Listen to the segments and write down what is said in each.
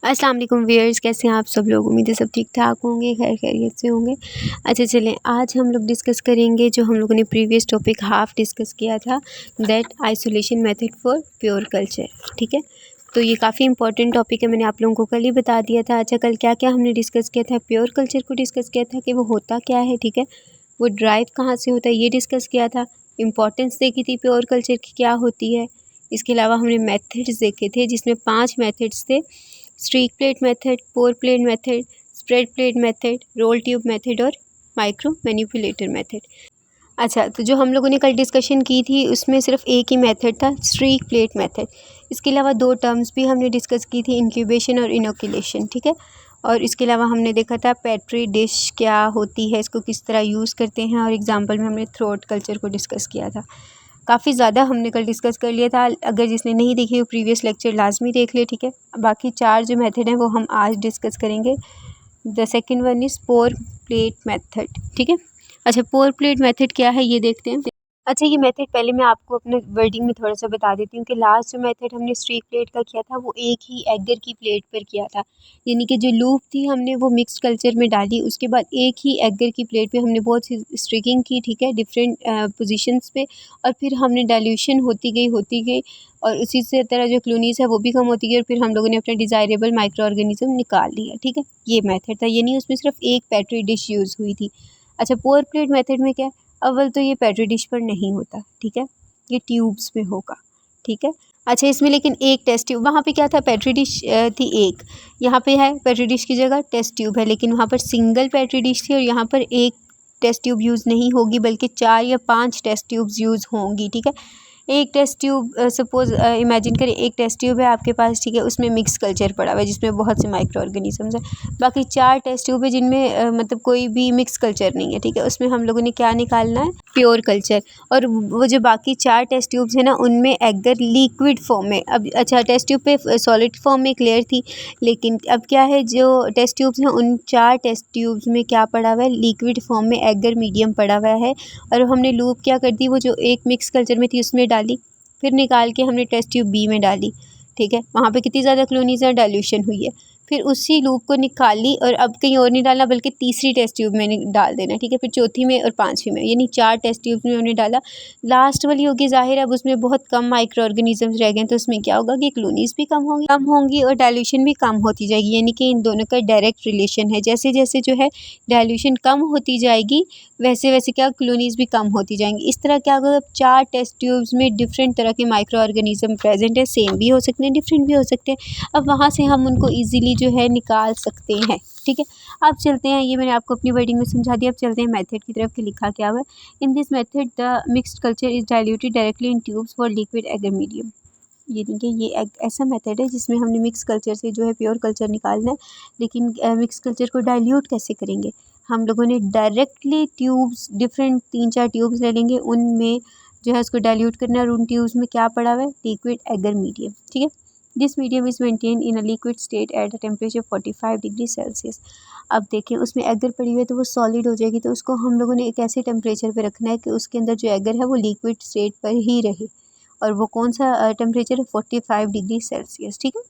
अस्सलाम वालेकुम व्यूअर्स, कैसे हैं आप सब लोग। उम्मीद है सब ठीक ठाक होंगे, खैर खैरियत से होंगे। अच्छा चलें, आज हम लोग डिस्कस करेंगे जो हम लोगों ने प्रीवियस टॉपिक हाफ डिस्कस किया था, that isolation method for pure culture. ठीक है, तो ये काफ़ी इंपॉर्टेंट टॉपिक है, मैंने आप लोगों को कल ही बता दिया था। अच्छा, कल क्या क्या हमने डिस्कस किया था, प्योर कल्चर को डिस्कस किया था कि वो होता क्या है, ठीक है, वो ड्राइव कहाँ से होता है ये डिस्कस किया था। इंपॉर्टेंस देखी थी प्योर कल्चर की क्या होती है। इसके अलावा हमने मेथड्स देखे थे, जिसमें 5 मेथड्स थे: streak plate method, pour plate method, spread plate method, roll tube method और माइक्रो मैनिपुलेटर मेथड। अच्छा, तो जो हम लोगों ने कल डिस्कशन की थी उसमें सिर्फ एक ही मेथड था, स्ट्रीक प्लेट मेथड। इसके अलावा 2 टर्म्स भी हमने डिस्कस की थी, इंक्यूबेशन और इनोकुलेशन। ठीक है, और इसके अलावा हमने देखा था पेट्री डिश क्या होती है, इसको किस तरह यूज़ करते हैं, और एग्जांपल में हमने थ्रोट कल्चर को डिस्कस किया था। काफ़ी ज़्यादा हमने कल डिस्कस कर लिया था, अगर जिसने नहीं देखी वो प्रीवियस लेक्चर लाजमी देख ले। ठीक है, बाकी 4 जो मेथड हैं वो हम आज डिस्कस करेंगे। The second one is pour plate method. ठीक है, अच्छा पोर प्लेट मेथड क्या है ये देखते हैं। अच्छा, ये मेथड पहले मैं आपको अपने वर्डिंग में थोड़ा सा बता देती हूँ कि लास्ट जो मेथड हमने स्ट्रीक प्लेट का किया था वो एक ही एगर की प्लेट पर किया था, यानी कि जो लूप थी हमने वो मिक्स्ड कल्चर में डाली, उसके बाद एक ही एगर की प्लेट पे हमने बहुत सी स्ट्रिकिंग की। ठीक है, डिफरेंट पोजीशंस पे, और फिर हमने डाइल्यूशन होती गई और उसी से तरह जो क्लोनीस है वो भी कम होती गई, और फिर हम लोगों ने अपना डिज़ायरेबल माइक्रो ऑर्गेनिज्म निकाल लिया। ठीक है, ये मेथड था, यानी उसमें सिर्फ एक पेट्री डिश यूज़ हुई थी। अच्छा, पोर प्लेट मेथड में क्या है, अव्वल तो ये पेट्री डिश पर नहीं होता। ठीक है, ये ट्यूब्स में होगा। ठीक है, अच्छा इसमें लेकिन एक टेस्ट ट्यूब, वहाँ पे क्या था, पेट्री डिश थी एक, यहाँ पे है पेट्री डिश की जगह टेस्ट ट्यूब है, लेकिन वहाँ पर सिंगल पेट्री डिश थी और यहाँ पर एक टेस्ट ट्यूब यूज़ नहीं होगी बल्कि 4 या 5 टेस्ट ट्यूब्स यूज़ होंगी। ठीक है, एक टेस्ट ट्यूब सपोज़ इमेजिन करें एक टेस्ट ट्यूब है आपके पास, ठीक है, उसमें मिक्स कल्चर पड़ा हुआ है जिसमें बहुत से माइक्रो ऑर्गेनिजम्स हैं। बाकी 4 टेस्ट ट्यूब है जिनमें मतलब कोई भी मिक्स कल्चर नहीं है। ठीक है, उसमें हम लोगों ने क्या निकालना है, प्योर कल्चर। और वो जो बाकी 4 टेस्ट ट्यूब्स हैं ना, उनमें एगर लिक्विड फॉर्म में, अब अच्छा टेस्ट ट्यूब पे सॉलिड फॉर्म में क्लियर थी, लेकिन अब क्या है, जो टेस्ट ट्यूब्स हैं उन 4 टेस्ट ट्यूब्स में क्या पड़ा हुआ है, लिक्विड फॉर्म में एगर मीडियम पड़ा हुआ है। और हमने लूप क्या कर दी, वो जो एक मिक्स कल्चर में थी उसमें डाली, फिर निकाल के हमने टेस्ट ट्यूब बी में डाली। ठीक है, वहाँ पे कितनी ज़्यादा क्लोनीज है, डाइल्यूशन हुई है। फिर उसी लूप को निकाली और अब कहीं और नहीं डालना बल्कि तीसरी टेस्ट ट्यूब में डाल देना। ठीक है, फिर चौथी में और 5वीं में, यानी 4 टेस्ट ट्यूब में हमने डाला। लास्ट वाली होगी ज़ाहिर है, अब उसमें बहुत कम माइक्रो ऑर्गेनिजम्स रह गए, तो उसमें क्या होगा कि क्लोनीज भी कम होंगी और डाइल्यूशन भी कम होती जाएगी, यानी कि इन दोनों का डायरेक्ट रिलेशन है। जैसे जैसे जो है डाइल्यूशन कम होती जाएगी वैसे वैसे क्या क्लोनीज भी कम होती जाएंगी। इस तरह क्या होगा, 4 टेस्ट ट्यूब्स में डिफरेंट तरह के माइक्रो ऑर्गेनिज्म प्रेजेंट है, सेम भी हो सकते हैं डिफरेंट भी हो सकते हैं। अब वहाँ से हम उनको ईजिली जो है निकाल सकते हैं। ठीक है, अब चलते हैं, ये मैंने आपको अपनी वर्डिंग में समझा दिया। अब चलते हैं मेथड की तरफ कि लिखा क्या हुआ है। In this method the mixed culture is diluted directly in tubes for liquid agar medium. यानी कि ये एक ऐसा मेथड है जिसमें हमने मिक्स कल्चर से जो है प्योर कल्चर निकालना है, लेकिन मिक्स कल्चर को डाइल्यूट कैसे करेंगे, हम लोगों ने डायरेक्टली ट्यूब्स डिफरेंट 3-4 ट्यूब्स ले लेंगे, उनमें जो है उसको डाइल्यूट करना है, और उन ट्यूब्स में क्या पड़ा हुआ है, लिक्विड एगर मीडियम। ठीक है, this medium is maintain in a liquid state at a temperature 45 degree Celsius. अब देखें उसमें एगर पड़ी हुई है तो वो सॉलिड हो जाएगी, तो उसको हम लोगों ने एक ऐसे टेम्परेचर पे रखना है कि उसके अंदर जो एगर है वो लिक्विड स्टेट पर ही रहे, और वो कौन सा टेम्परेचर है, 45 डिग्री सेल्सियस। ठीक है,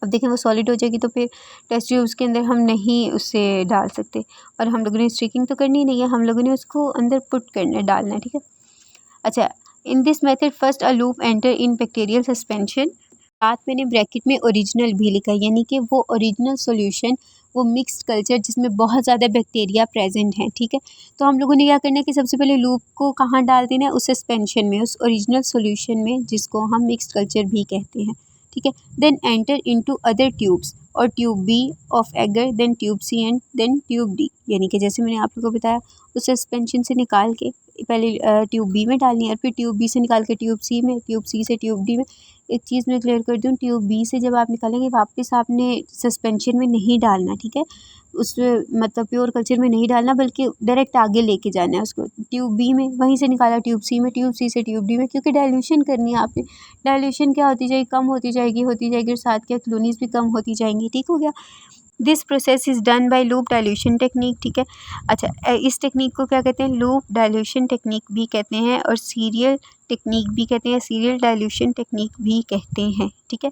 अब देखें वो सॉलिड हो जाएगी तो फिर टेस्ट ट्यूब्स के अंदर हम नहीं उसे डाल सकते, और हम लोगों ने स्ट्रिकिंग तो करनी नहीं है, हम लोगों ने उसको अंदर पुट करना है, डालना है। ठीक है, अच्छा इन this method first a loop enter in bacterial suspension. साथ मैंने ब्रैकेट में ओरिजिनल भी लिखा है, यानी कि वो ओरिजिनल सॉल्यूशन, वो मिक्स्ड कल्चर जिसमें बहुत ज़्यादा बैक्टीरिया प्रेजेंट हैं। ठीक है, तो हम लोगों ने क्या करना है कि सबसे पहले लूप को कहाँ डाल देना है, उस सस्पेंशन में, उस ओरिजिनल सॉल्यूशन में, जिसको हम मिक्स्ड कल्चर भी कहते हैं। ठीक है, then enter into other tubes, और tube B of agar, then tube C and then tube D, यानी कि जैसे मैंने आप लोगों को बताया उस सस्पेंशन से निकाल के पहले ट्यूब बी में डालनी है, और फिर ट्यूब बी से निकाल के ट्यूब सी में, ट्यूब सी से ट्यूब डी में। एक चीज़ मैं क्लियर कर दूँ, ट्यूब बी से जब आप निकालेंगे वापस आपने सस्पेंशन में नहीं डालना। ठीक है, उस मतलब प्योर कल्चर में नहीं डालना, बल्कि डायरेक्ट आगे लेके जाना है उसको, ट्यूब बी में, वहीं से निकाला ट्यूब सी में, ट्यूब सी से ट्यूब डी में, क्योंकि डाइल्यूशन करनी है आपने। डाइल्यूशन क्या होती जाएगी, कम होती जाएगी और साथ क्या क्लोनीज भी कम होती जाएंगी। ठीक हो गया, this process is done by loop dilution technique. ठीक है, अच्छा इस टेक्निक को क्या कहते हैं, लूप डाइल्यूशन टेक्निक भी कहते हैं, और सीरियल टेक्निक भी कहते हैं, सीरियल डाइल्यूशन टेक्निक भी कहते हैं। ठीक है,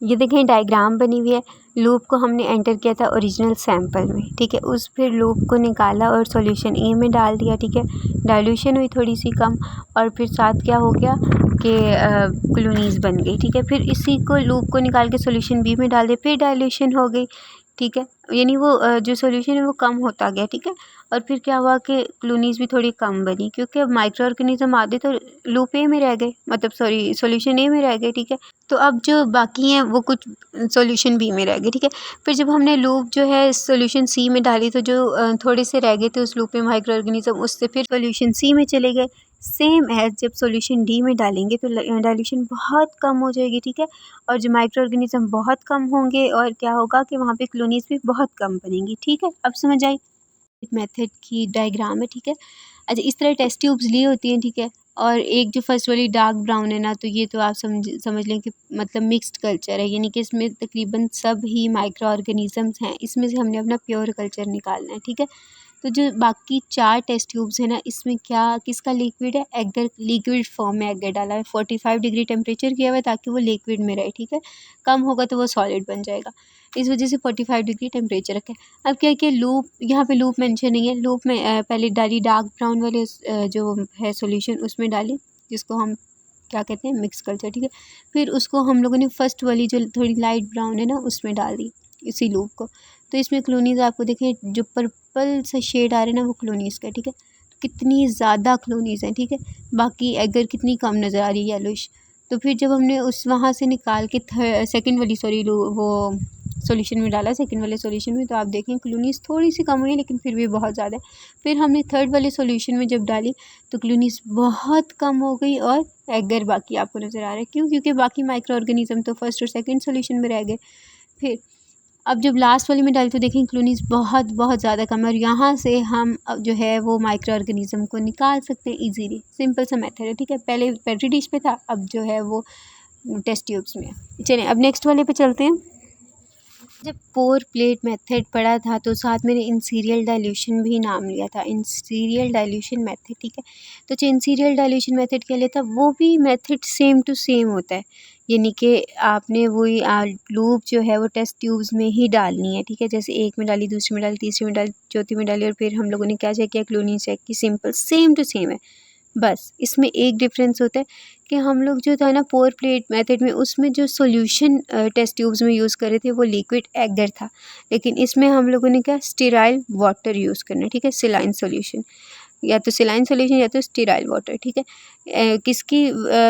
ये देखें डायग्राम बनी हुई है। लूप को हमने एंटर किया था ओरिजिनल सैंपल में, ठीक है। उस फिर लूप को निकाला और सॉल्यूशन ए में डाल दिया, ठीक है। डाइल्यूशन हुई थोड़ी सी कम और फिर साथ क्या हो गया कि कॉलोनीज़ बन गई, ठीक है। फिर इसी को लूप को निकाल के सॉल्यूशन बी में डाल दिया, फिर डाइल्यूशन हो गई, ठीक है। यानी वो जो सॉल्यूशन है वो कम होता गया, ठीक है। और फिर क्या हुआ कि कॉलोनीज़ भी थोड़ी कम बनी, क्योंकि अब माइक्रो ऑर्गेनिज्म आधे तो लूप ए में रह गए, मतलब सॉरी सॉल्यूशन ए में रह गए, ठीक है। तो अब जो बाकी हैं वो कुछ सॉल्यूशन बी में रह गए, ठीक है। फिर जब हमने लूप जो है सॉल्यूशन सी में डाली तो जो थोड़े से रह गए थे उस लूप में माइक्रो ऑर्गेनिज्म, उससे फिर सॉल्यूशन सी में चले गए। सेम है जब सॉल्यूशन डी में डालेंगे तो डाइल्यूशन बहुत कम हो जाएगी, ठीक है। और जो माइक्रो ऑर्गेनिज्म बहुत कम होंगे और क्या होगा कि वहाँ पे कॉलोनीज़ भी बहुत कम बनेंगी, ठीक है। अब समझ आई मेथड की डायग्राम है, ठीक है। अच्छा, इस तरह टेस्ट ट्यूब्स ली होती हैं, ठीक है। और एक जो फर्स्ट वाली डार्क ब्राउन है ना, तो ये तो आप समझ लें कि मतलब मिक्स्ड कल्चर है, यानी कि इसमें तकरीबन सब ही माइक्रो ऑर्गेनिजम्स हैं। इसमें से हमने अपना प्योर कल्चर निकालना है, ठीक है। तो जो बाकी 4 टेस्ट ट्यूब्स हैं ना, इसमें क्या किसका लिक्विड है, एगर लिक्विड फॉर्म में एगर डाला है। 45 डिग्री टेम्परेचर किया हुआ है ताकि वो लिक्विड में रहे, ठीक है। कम होगा तो वो सॉलिड बन जाएगा, इस वजह से 45 डिग्री टेम्परेचर रखा है। अब क्या है कि लूप, यहाँ पे लूप मेंशन नहीं है। लूप में पहले डाली डार्क ब्राउन वाले जो है सॉल्यूशन उसमें डाली, जिसको हम क्या कहते हैं मिक्स कल्चर, ठीक है। फिर उसको हम लोगों ने फर्स्ट वाली जो थोड़ी लाइट ब्राउन है ना उसमें डाल दी इसी लूप को। तो इसमें कॉलोनीज़ आपको देखिए जो पर्पल से शेड आ रहे हैं ना वो कॉलोनीज़ का, ठीक है। कितनी ज़्यादा कॉलोनीज़ हैं, ठीक है। बाकी एगर कितनी कम नज़र आ रही है येलोइश। तो फिर जब हमने उस वहाँ से निकाल के सेकंड वाली वो सॉल्यूशन में डाला, सेकंड वाले सॉल्यूशन में, तो आप देखें कॉलोनीज़ थोड़ी सी कम हुई है लेकिन फिर भी बहुत ज़्यादा है। फिर हमने थर्ड वाले सॉल्यूशन में जब डाली तो कॉलोनीज़ बहुत कम हो गई और एगर बाकी आपको नज़र आ रहा है। क्यों? क्योंकि बाकी माइक्रो ऑर्गेनिज्म तो फर्स्ट और सेकंड सॉल्यूशन में रह गए। फिर अब जब लास्ट वाली में डाली तो देखें कॉलोनीज़ बहुत बहुत ज़्यादा कम है और यहाँ से हम अब जो है वो माइक्रो ऑर्गेनिज्म को निकाल सकते हैं इजीली। सिंपल सा मेथड है, ठीक है। पहले पेट्री डिश पे था, अब जो है वो टेस्ट ट्यूब्स में है। चलें अब नेक्स्ट वाले पे चलते हैं। जब पोर प्लेट मेथड पढ़ा था तो साथ मैंने इंसीरियल डाइल्यूशन भी नाम लिया था, इंसीरियल डाइल्यूशन मेथड, ठीक है। तो जो इंसीरियल डाइल्यूशन मेथड क्या लेता वो भी मेथड सेम टू सेम होता है, यानी कि आपने वही लूप जो है वो टेस्ट ट्यूब्स में ही डालनी है, ठीक है। जैसे एक में डाली, दूसरी में डाली, तीसरी में डाली, चौथी में डाली और फिर हम लोगों ने क्या चेक किया, कॉलोनी चेक की, सिंपल सेम टू सेम है। बस इसमें एक डिफरेंस होता है कि हम लोग जो था ना पोर प्लेट मेथड में उसमें जो सॉल्यूशन टेस्ट ट्यूब्स में यूज़ कर रहे थे वो लिक्विड एगर था, लेकिन इसमें हम लोगों ने क्या स्टेराइल वाटर यूज़ करना है, ठीक है। सिलाइन सॉल्यूशन, या तो सिलाइन सॉल्यूशन या तो स्टेराइल वाटर, ठीक है। किसकी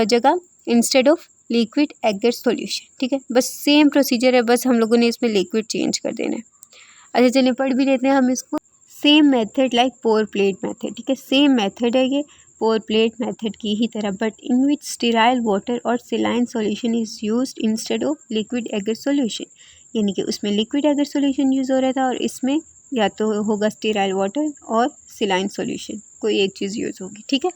जगह, instead of liquid agar solution, ठीक है। बस सेम प्रोसीजर है, बस हम लोगों ने इसमें लिक्विड चेंज कर देना है। अच्छा चलिए पढ़ भी लेते हैं हम इसको। सेम मेथड लाइक पोर प्लेट मेथड, ठीक है। सेम मेथड है ये पोर प्लेट मेथड की ही तरह, but in which sterile water और saline solution is used instead of liquid agar solution, यानी कि उसमें लिक्विड एगर सॉल्यूशन यूज़ हो रहा था और इसमें या तो होगा स्टेराइल वाटर और सिलाइन सॉल्यूशन, कोई एक चीज़ यूज़ होगी, ठीक है।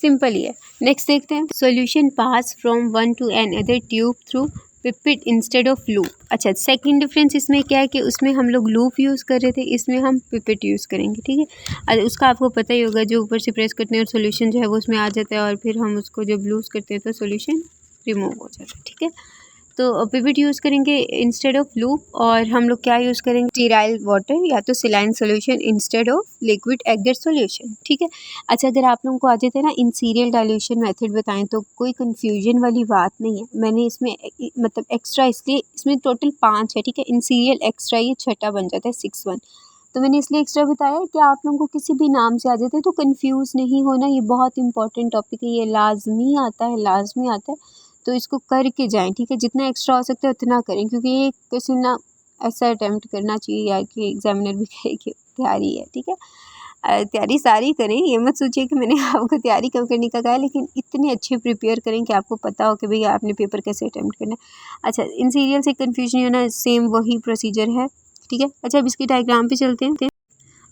सिंपल ही है। नेक्स्ट देखते हैं। Solution pass from one to another tube through pipette instead of loop. अच्छा सेकंड डिफरेंस इसमें क्या है कि उसमें हम लोग लूप यूज़ कर रहे थे, इसमें हम पिपेट यूज़ करेंगे, ठीक है। और उसका आपको पता ही होगा, जो ऊपर से प्रेस करते हैं और सॉल्यूशन जो है वो उसमें आ जाता है और फिर हम उसको जब लूज करते हैं तो सॉल्यूशन रिमूव हो जाता है, ठीक है। तो पिपेट यूज़ करेंगे इंस्टेड ऑफ लूप, और हम लोग क्या यूज़ करेंगे, स्टेराइल वाटर या तो saline solution instead of liquid agar solution, ठीक है। अच्छा अगर आप लोगों को आ जाते हैं ना इंसीरियल डाइल्यूशन मेथड बताएं तो कोई कंफ्यूजन वाली बात नहीं है। मैंने इसमें मतलब एक्स्ट्रा इसलिए, इसमें टोटल 5 है, ठीक है। इंसीरियल एक्स्ट्रा ये छठा बन जाता है 6-1, तो मैंने इसलिए एक्स्ट्रा बताया कि आप लोगों को किसी भी नाम से आ जाते हैं तो कंफ्यूज नहीं होना। ये बहुत इंपॉर्टेंट टॉपिक है, ये लाजमी आता है, लाजमी आता है, तो इसको करके जाएं, ठीक है। जितना एक्स्ट्रा हो सकता है उतना करें, क्योंकि ये किसी ना ऐसा अटैम्प्ट करना चाहिए या कि एग्जामिनर भी कहे कि तैयारी है, ठीक है। तैयारी सारी करें, ये मत सोचिए कि मैंने आपको तैयारी कम करने का कहा है, लेकिन इतनी अच्छी प्रिपेयर करें कि आपको पता हो कि भैया आपने पेपर कैसे अटैम्प्ट करना है। अच्छा इन सीरियल से कन्फ्यूजन नहीं होना, सेम वही प्रोसीजर है, ठीक है। अच्छा अब इसकी डायग्राम पे चलते हैं।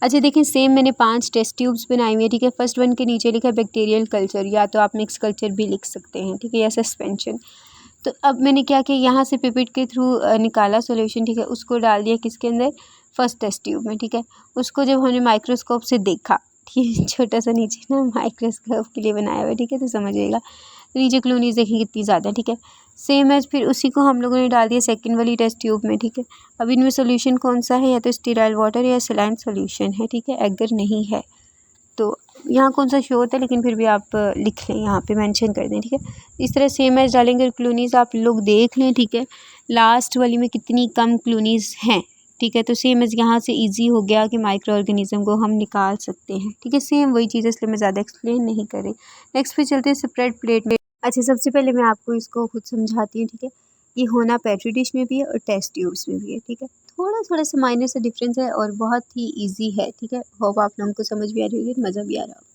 अच्छा देखिए सेम मैंने 5 टेस्ट ट्यूब्स बनाई हुई है, ठीक है। फर्स्ट वन के नीचे लिखा है बैक्टीरियल कल्चर, या तो आप मिक्स कल्चर भी लिख सकते हैं, ठीक है, या सस्पेंशन। तो अब मैंने क्या किया, यहाँ से पिपेट के थ्रू निकाला सॉल्यूशन, ठीक है। उसको डाल दिया किसके अंदर, फर्स्ट टेस्ट ट्यूब में, ठीक है। उसको जब हमने माइक्रोस्कोप से देखा, ठीक है, छोटा सा नीचे ना माइक्रोस्कोप के लिए बनाया हुआ है, ठीक है, तो समझिएगा। नीचे कॉलोनीज़ देखिए कितनी ज़्यादा, ठीक है। सेम एज फिर उसी को हम लोगों ने डाल दिया सेकंड वाली टेस्ट ट्यूब में, ठीक है। अब इनमें सोल्यूशन कौन सा है, या तो स्टीराइल वाटर या सलाइन सोल्यूशन है, ठीक है, एगर नहीं है। तो यहाँ कौन सा शो होता है, लेकिन फिर भी आप लिख लें, यहाँ पे मेंशन कर दें, ठीक है। इस तरह सेम एज डालेंगे, क्लोनीज आप लोग देख लें, ठीक है, लास्ट वाली में कितनी कम क्लोनीज हैं, ठीक है। तो सेम एज यहाँ से इजी हो गया कि माइक्रो ऑर्गेनिज्म को हम निकाल सकते हैं, ठीक है। सेम वही चीज़ है, इसलिए मैं ज़्यादा एक्सप्लेन नहीं कर रही। नेक्स्ट पे चलते हैं सेपरेट प्लेट में। अच्छा, सबसे पहले मैं आपको इसको खुद समझाती हूँ, ठीक है। ये होना पेट्री डिश में भी है और टेस्ट ट्यूब्स में भी है, ठीक है। थोड़ा थोड़ा सा माइनर सा डिफरेंस है और बहुत ही इजी है, ठीक है। होप आप लोगों को समझ भी आ रही होगी, मज़ा भी आ रहा होगा।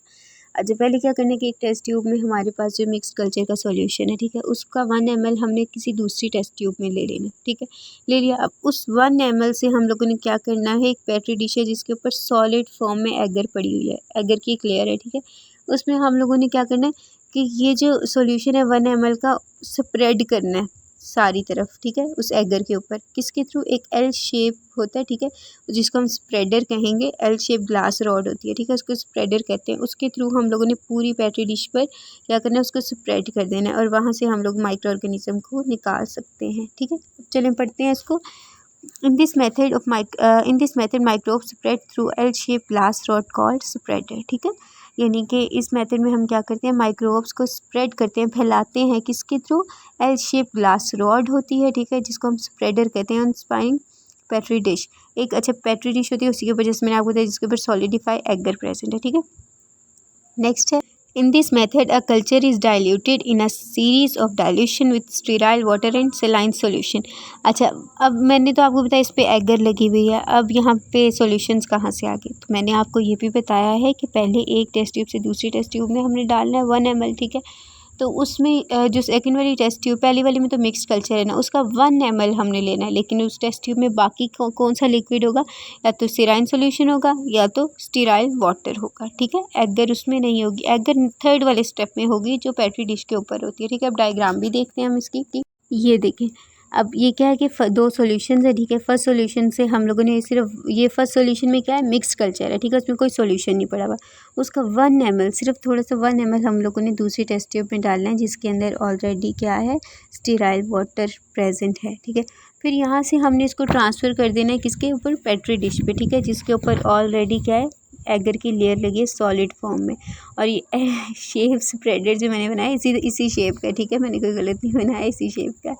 अच्छा, पहले क्या करने की, एक टेस्ट ट्यूब में हमारे पास जो मिक्स कल्चर का सॉल्यूशन है, ठीक है, उसका 1 ml हमने किसी दूसरी टेस्ट ट्यूब में ले लेना, ठीक है। ले लिया। अब उस 1 ml से हम लोगों ने क्या करना है, एक पेट्री डिश है जिसके ऊपर सॉलिड फॉर्म में एगर पड़ी हुई है, एगर की एक लेयर है, ठीक है। उसमें हम लोगों ने क्या करना है कि ये जो सॉल्यूशन है 1 ml का स्प्रेड करना है सारी तरफ, ठीक है, उस एगर के ऊपर। किसके थ्रू, एक एल शेप होता है, ठीक है, जिसको हम स्प्रेडर कहेंगे। एल शेप ग्लास रॉड होती है, ठीक है, उसको स्प्रेडर कहते हैं। उसके थ्रू हम लोगों ने पूरी पेट्री डिश पर क्या करना है, उसको स्प्रेड कर देना है और वहाँ से हम लोग माइक्रो ऑर्गेनिज्म को निकाल सकते हैं, ठीक है। चलें पढ़ते हैं इसको। In this method microbes spread through L-shaped glass rod called spreader, ठीक है। यानी कि इस मेथड में हम क्या करते हैं, माइक्रोब्स को स्प्रेड करते हैं, फैलाते हैं, किसके through, L shape glass rod होती है, ठीक है, जिसको हम स्प्रेडर कहते हैं। ऑन स्पाइन पेट्री डिश, एक अच्छा पेट्री डिश होती है, उसी के ऊपर जैसे मैंने आपको बताया, जिसके ऊपर सॉलिडिफाई एगर प्रेजेंट है, ठीक है। नेक्स्ट है, in this method a culture is diluted in a series of dilution with sterile water and saline solution। अच्छा, अब मैंने तो आपको बताया इस पे एगर लगी हुई है, अब यहाँ पे सॉल्यूशंस कहाँ से आ गए, तो मैंने आपको ये भी बताया है कि पहले एक टेस्ट ट्यूब से दूसरी टेस्ट ट्यूब में हमने डालना है 1 ml, ठीक है। तो उसमें जो सेकंड वाली टेस्ट ट्यूब, पहली वाली में तो मिक्स्ड कल्चर है ना, उसका 1 ml हमने लेना है, लेकिन उस टेस्ट ट्यूब में बाकी कौन सा लिक्विड होगा, या तो सेराइन सॉल्यूशन होगा या तो स्टीराइल वाटर होगा, ठीक है। एगर उसमें नहीं होगी, एगर थर्ड वाले स्टेप में होगी जो पेट्री डिश के ऊपर होती है, ठीक है। अब डायग्राम भी देखते हैं हम इसकी, ये देखें। अब ये क्या है कि दो सॉल्यूशंस है, ठीक है। फर्स्ट सॉल्यूशन से हम लोगों ने सिर्फ, ये फर्स्ट सॉल्यूशन में क्या है, मिक्स कल्चर है, ठीक है, उसमें कोई सॉल्यूशन नहीं पड़ा हुआ। उसका 1 ml, सिर्फ थोड़ा सा 1 ml हम लोगों ने दूसरी टेस्ट ट्यूब में डालना है, जिसके अंदर ऑलरेडी क्या है, स्टीराइल वाटर प्रेजेंट है, ठीक है। फिर यहाँ से हमने इसको ट्रांसफ़र कर देना है किसके ऊपर, पेट्री डिश पे, ठीक है, जिसके ऊपर ऑलरेडी क्या है, एगर की लेयर लगी है सॉलिड फॉर्म में। और ये शेप स्प्रेडर जो मैंने बनाया इसी शेप का, ठीक है, मैंने कोई गलत नहीं बनाया, इसी शेप का।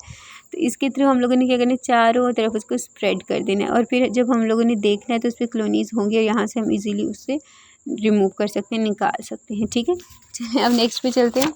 तो इसके थ्रू हम लोगों ने क्या करना है, चारों तरफ उसको स्प्रेड कर देना है, और फिर जब हम लोगों ने देखना है तो उस पर क्लोनीज होंगे और यहाँ से हम इजीली उससे रिमूव कर सकते हैं, निकाल सकते हैं, ठीक है। चलिए अब नेक्स्ट पे चलते हैं।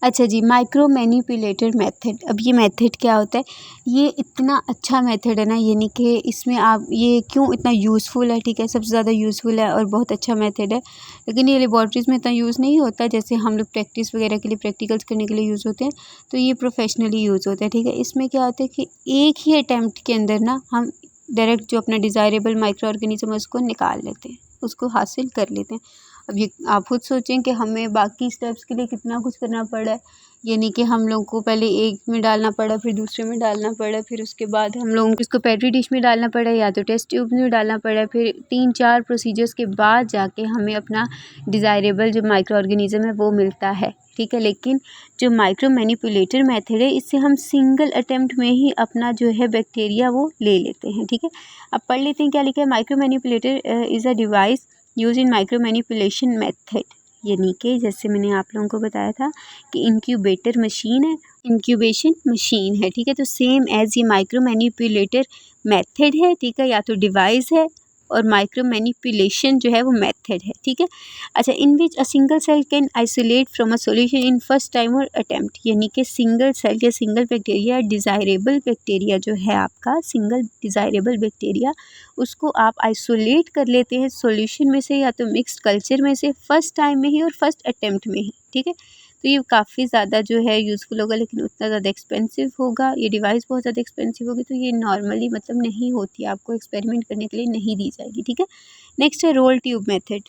अच्छा जी, माइक्रो मैनिपुलेटर मेथड। अब ये मेथड क्या होता है, ये इतना अच्छा मेथड है ना, यानी कि इसमें आप, ये क्यों इतना यूज़फुल है, ठीक है, सबसे ज़्यादा यूज़फुल है और बहुत अच्छा मेथड है। लेकिन ये लेबॉर्ट्रीज़ में इतना यूज़ नहीं होता, जैसे हम लोग प्रैक्टिस वगैरह के लिए, प्रैक्टिकल्स करने के लिए यूज़ होते हैं, तो ये प्रोफेशनली यूज़ होता है, ठीक है। इसमें क्या होता है कि एक ही अटैम्प्ट के अंदर ना हम डायरेक्ट जो अपना डिज़ायरेबल माइक्रो ऑर्गेनिज्म है उसको निकाल लेते हैं, उसको हासिल कर लेते हैं। अब ये आप खुद सोचें कि हमें बाकी स्टेप्स के लिए कितना कुछ करना पड़ा है, यानी कि हम लोग को पहले एक में डालना पड़ा, फिर दूसरे में डालना पड़ा, फिर उसके बाद हम लोगों को इसको पेट्री डिश में डालना पड़ा या तो टेस्ट ट्यूब में डालना पड़ा, फिर 3-4 प्रोसीजर्स के बाद जाके हमें अपना डिज़ायरेबल जो माइक्रो ऑर्गेनिज्म है वो मिलता है, ठीक है। लेकिन जो माइक्रो मैनिपुलेटर मेथड है, इससे हम सिंगल अटेम्प्ट में ही अपना जो है बैक्टीरिया वो ले लेते हैं, ठीक है। अब पढ़ लेते हैं क्या लिखा है, micro manipulator is a device use in micro manipulation method, यानी कि जैसे मैंने आप लोगों को बताया था कि इंक्यूबेटर मशीन है, इंक्यूबेशन मशीन है, ठीक है। तो सेम एज ये माइक्रो मैनिपुलेटर मेथड है, ठीक है, या तो डिवाइस है, और माइक्रो मैनिपुलेशन जो है वो मेथड है, ठीक है। अच्छा, in which a single cell can isolate from a solution in first time और अटेम्प्ट, यानी कि सिंगल सेल या सिंगल बैक्टीरिया, डिज़ायरेबल बैक्टीरिया जो है आपका, सिंगल डिज़ायरेबल बैक्टीरिया, उसको आप आइसोलेट कर लेते हैं सॉल्यूशन में से या तो मिक्स्ड कल्चर में से, फर्स्ट टाइम में ही और फर्स्ट अटेम्प्ट में ही, ठीक है। तो ये काफ़ी ज़्यादा जो है यूज़फुल होगा, लेकिन उतना ज़्यादा एक्सपेंसिव होगा, ये डिवाइस बहुत ज़्यादा एक्सपेंसिव होगी, तो ये नॉर्मली मतलब नहीं होती, आपको एक्सपेरिमेंट करने के लिए नहीं दी जाएगी, ठीक है। नेक्स्ट है रोल ट्यूब मेथड,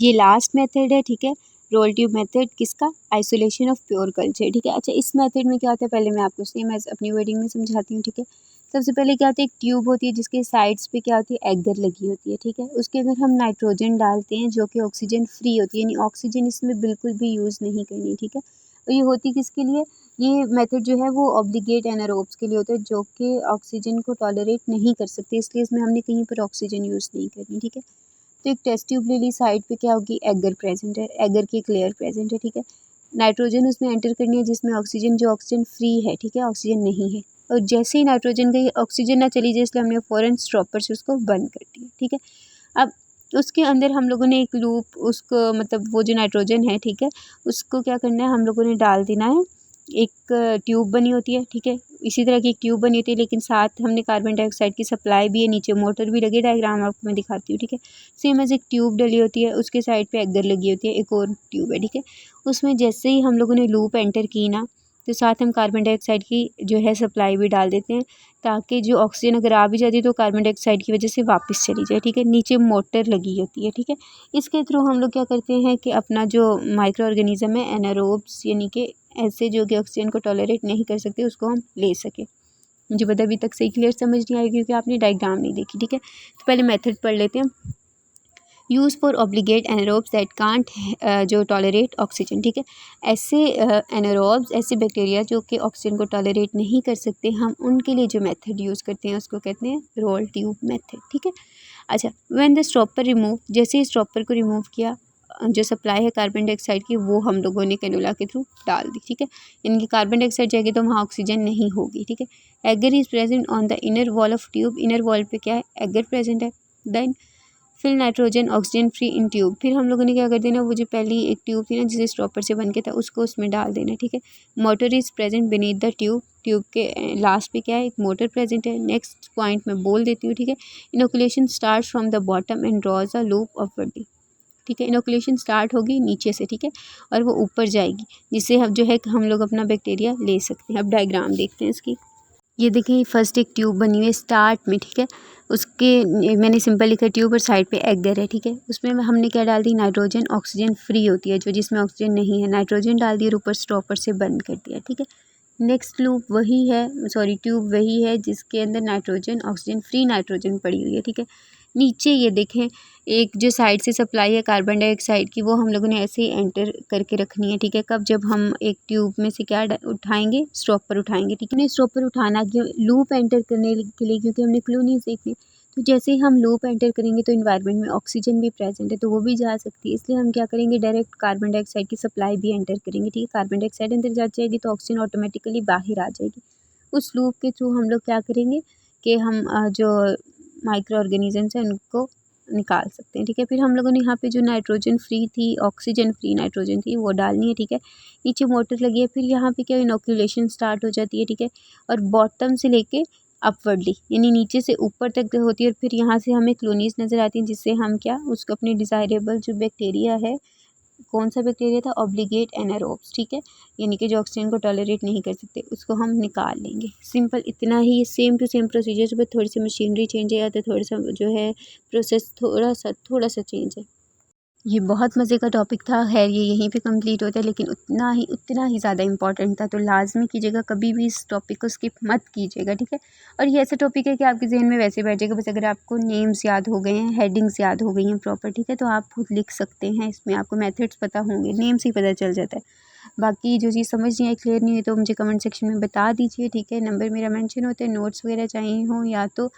ये लास्ट मेथड है, ठीक है। रोल ट्यूब मेथड किसका, आइसोलेशन ऑफ प्योर कल्चर, ठीक है। अच्छा, इस मेथड में क्या होता है, पहले मैं आपको सेम एज अपनी वर्डिंग में समझाती हूँ, ठीक है। सबसे पहले क्या होता है, एक ट्यूब होती है जिसके साइड्स पे क्या होती है, एगर लगी होती है, ठीक है। उसके अंदर हम नाइट्रोजन डालते हैं जो कि ऑक्सीजन फ्री होती है, यानी ऑक्सीजन इसमें बिल्कुल भी यूज़ नहीं करनी, ठीक है। और ये होती किसके लिए, ये मेथड जो है वो ऑब्लिगेट एनारोब्स के लिए होता है जो कि ऑक्सीजन को टॉलरेट नहीं कर सकते, इसलिए इसमें हमने कहीं पर ऑक्सीजन यूज़ नहीं करनी, ठीक है। तो एक टेस्ट ट्यूब ले ली, साइड पे क्या होगी, एगर प्रेजेंट है, एगर की एक लेयर प्रेजेंट है, ठीक है। नाइट्रोजन उसमें एंटर करनी है जिसमें ऑक्सीजन, जो ऑक्सीजन फ्री है, ठीक है, ऑक्सीजन नहीं है। और जैसे ही नाइट्रोजन गई, ऑक्सीजन ना चली जाए इसलिए हमने फ़ौरन स्टॉपर से उसको बंद कर दिया, ठीक है। अब उसके अंदर हम लोगों ने एक लूप, उसको मतलब वो जो नाइट्रोजन है, ठीक है, उसको क्या करना है, हम लोगों ने डाल देना है, एक ट्यूब बनी होती है, ठीक है, इसी तरह की एक ट्यूब बनी होती है, लेकिन साथ हमने कार्बन डाइऑक्साइड की सप्लाई भी है, नीचे मोटर भी लगी, डायग्राम आपको मैं दिखाती हूँ, ठीक है। सेम एज एक ट्यूब डली होती है, उसके साइड पे एगर लगी होती है, एक और ट्यूब है, ठीक है। उसमें जैसे ही हम लोगों ने लूप एंटर की ना, तो साथ हम कार्बन डाइऑक्साइड की जो है सप्लाई भी डाल देते हैं, ताकि जो ऑक्सीजन अगर आ भी जाती है तो कार्बन डाइऑक्साइड की वजह से वापस चली जाए, ठीक है। नीचे मोटर लगी होती है, ठीक है। इसके थ्रू हम लोग क्या करते हैं कि अपना जो माइक्रो ऑर्गेनिज्म है, एनारोब्स यानी कि ऐसे जो कि ऑक्सीजन को टॉलरेट नहीं कर सकते, उसको हम ले सकें। मुझे पता अभी तक सही क्लियर समझ नहीं आई क्योंकि आपने डायग्राम नहीं देखी, ठीक है। तो पहले मेथड पढ़ लेते हैं। Use for obligate anaerobes that can't जो टॉलरेट ऑक्सीजन, ठीक है। ऐसे एनारोब्स, ऐसे बैक्टीरिया जो कि ऑक्सीजन को टॉलरेट नहीं कर सकते, हम उनके लिए जो मेथड यूज़ करते हैं उसको कहते हैं रोल ट्यूब मेथड, ठीक है। अच्छा, व्हेन द स्टॉपर रिमूव, जैसे ही स्टॉपर को रिमूव किया, जो सप्लाई है कार्बन डाइऑक्साइड की वो हम लोगों ने कैनुला के थ्रू डाल दी, ठीक है। यानी कि कार्बन डाइऑक्साइड जाएगी तो वहाँ ऑक्सीजन नहीं होगी, ठीक है। Agar is present on the inner wall of tube, inner wall पे क्या है, एगर प्रेजेंट है। Then fill nitrogen oxygen free in tube, फिर हम लोगों ने क्या कर देना, वो जो पहली एक ट्यूब थी ना जिसे स्टॉपर से बन के था, उसको उसमें डाल देना, ठीक है। Motor is present beneath the tube, tube के लास्ट पे क्या है, एक मोटर प्रेजेंट है। नेक्स्ट पॉइंट मैं बोल देती हूँ, ठीक है। Inoculation start from the bottom and draws a loop upwardly, ठीक है। इनोकुलेशन स्टार्ट होगी नीचे से, ठीक है, और वो ऊपर जाएगी, जिससे हम जो है हम लोग अपना बैक्टीरिया ले सकते हैं। अब डायग्राम देखते हैं इसकी। ये देखिए फर्स्ट एक ट्यूब बनी हुई है स्टार्ट में, ठीक है। उसके मैंने सिंपल लिखा ट्यूब और साइड पे एगर है, ठीक है। उसमें हमने क्या डाल दी, नाइट्रोजन, ऑक्सीजन फ्री होती है जो, जिसमें ऑक्सीजन नहीं है, नाइट्रोजन डाल दिया और ऊपर स्टॉपर से बंद कर दिया, ठीक है। नेक्स्ट लूप वही है, सॉरी ट्यूब वही है जिसके अंदर नाइट्रोजन, ऑक्सीजन फ्री नाइट्रोजन पड़ी हुई है, ठीक है। नीचे ये देखें एक जो साइड से सप्लाई है कार्बन डाइऑक्साइड की, वो हम लोगों ने ऐसे ही एंटर करके रखनी है, ठीक है। कब, जब हम एक ट्यूब में से क्या उठाएंगे, स्टॉपर उठाएंगे, ठीक है। स्टॉपर उठाना क्यों, लूप एंटर करने के लिए, क्योंकि हमने क्लू नहीं सीखनी। तो जैसे ही हम लूप एंटर करेंगे तो इन्वायरमेंट में ऑक्सीजन भी प्रेजेंट है तो वो भी जा सकती है, इसलिए हम क्या करेंगे, डायरेक्ट कार्बन डाइऑक्साइड की सप्लाई भी एंटर करेंगे, ठीक है। कार्बन डाइऑक्साइड अंदर जा जाएगी तो ऑक्सीजन ऑटोमेटिकली बाहर आ जाएगी। उस लूप के थ्रू हम लोग क्या करेंगे कि हम जो माइक्रो ऑर्गेनिजम्स हैं उनको निकाल सकते हैं, ठीक है। फिर हम लोगों ने यहाँ पे जो नाइट्रोजन फ्री थी, ऑक्सीजन फ्री नाइट्रोजन थी, वो डालनी है, ठीक है। नीचे मोटर लगी है, फिर यहाँ पे क्या इनोकुलेशन स्टार्ट हो जाती है, ठीक है। और बॉटम से लेके अपवर्डली यानी नीचे से ऊपर तक होती है, और फिर यहाँ से हमें क्लोनीज नज़र आती हैं, जिससे हम क्या उसको अपने डिज़ायरेबल जो बैक्टीरिया है, कौन सा बैक्टीरिया था, ऑब्लिगेट एनारोब्स, ठीक है, यानी कि जो ऑक्सीजन को टॉलरेट नहीं कर सकते, उसको हम निकाल लेंगे। सिंपल इतना ही, सेम टू सेम प्रोसीजर, पर थोड़ी सी मशीनरी चेंज है या तो थोड़ा सा जो है प्रोसेस थोड़ा सा चेंज है। ये बहुत मज़े का टॉपिक था, खैर ये यहीं पे कंप्लीट होता है, लेकिन उतना ही ज़्यादा इंपॉर्टेंट था, तो लाजमी कीजिएगा, कभी भी इस टॉपिक को स्किप मत कीजिएगा, ठीक है। और ये ऐसा टॉपिक है कि आपके जहन में वैसे बैठ जाएगा, बस अगर आपको नेम्स याद हो गए हैं, हेडिंग्स याद हो गई हैं प्रॉपर, ठीक है, तो आप खुद लिख सकते हैं, इसमें आपको मेथड्स पता होंगे, नेम से ही पता चल जाता है। बाकी जो चीज़ समझ नहीं आई, क्लियर नहीं हुई, तो मुझे कमेंट सेक्शन में बता दीजिए, ठीक है। नंबर मेरा मेंशन होता है, नोट्स वगैरह चाहिए हों या तो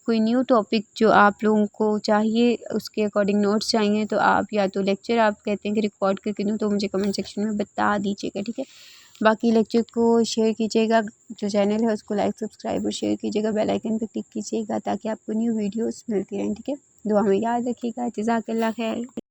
कोई न्यू टॉपिक जो आप लोगों को चाहिए उसके अकॉर्डिंग नोट्स चाहिए, तो आप या तो लेक्चर आप कहते हैं कि रिकॉर्ड करके दूँ, तो मुझे कमेंट सेक्शन में बता दीजिएगा, ठीक है। बाकी लेक्चर को शेयर कीजिएगा, जो चैनल है उसको लाइक सब्सक्राइब और शेयर कीजिएगा, बेल आइकन पर क्लिक कीजिएगा ताकि आपको न्यू वीडियोस मिलती रहें, ठीक है। दुआ में याद रखिएगा। जज़ाकल्लाह खैर।